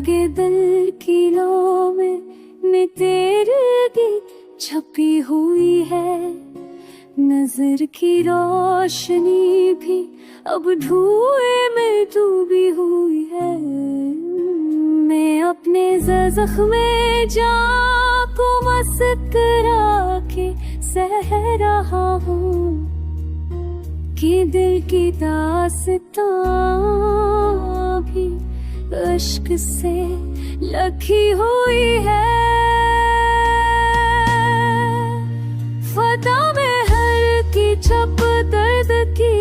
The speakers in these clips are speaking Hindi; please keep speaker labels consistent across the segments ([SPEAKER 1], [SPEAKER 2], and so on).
[SPEAKER 1] लागे दिल की लो में तेरी छपी हुई है। नजर की रोशनी भी अब धुएं में डूबी हुई है। मैं अपने ज़ख्म जा को मस्करा के सह रहा हूँ कि दिल की दास्तां भी इश्क से लखी हुई है। फता में हर की छप दर्द की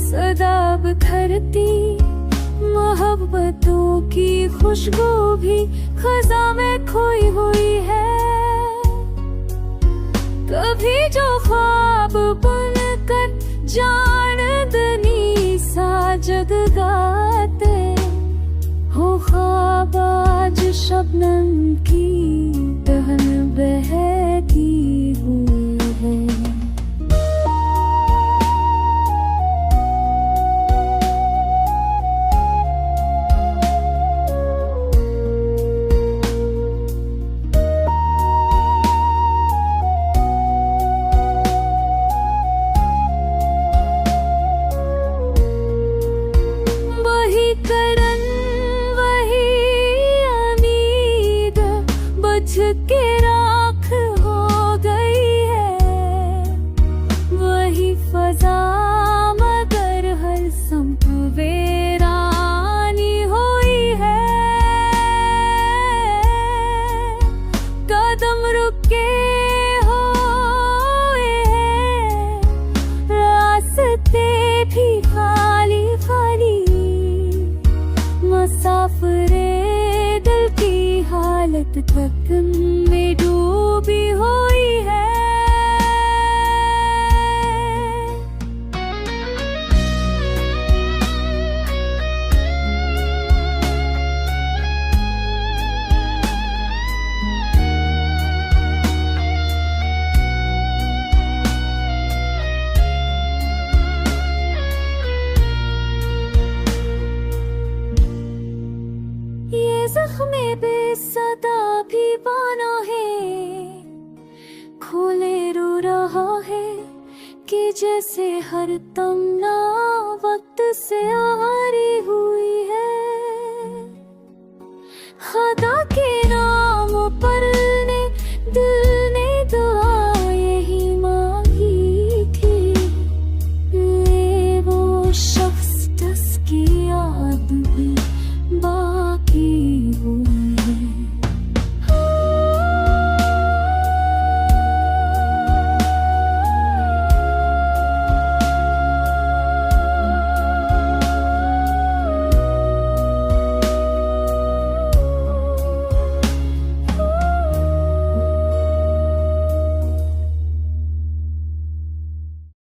[SPEAKER 1] सदा बिखरती, मोहब्बतों की खुशबू भी खज़ा में खोई हुई है। कभी जो ख्वाब बन कर जानदनी सा जगगाते हो, ख्वाब आज शबनम की दहन बहती हुई है। के राख हो गई है वही फजा, मगर हर संप वीरानी हुई है। कदम रुके हुए हैं, रास्ते भी खाली खाली, मुसाफिरे दिल की हालत थकन में डूबी हुई है। ये ज़ख्मे बेसदा भी बना है, खोले रो रहा है कि जैसे हर तमन्ना वक्त से आरी हुई है। खुदा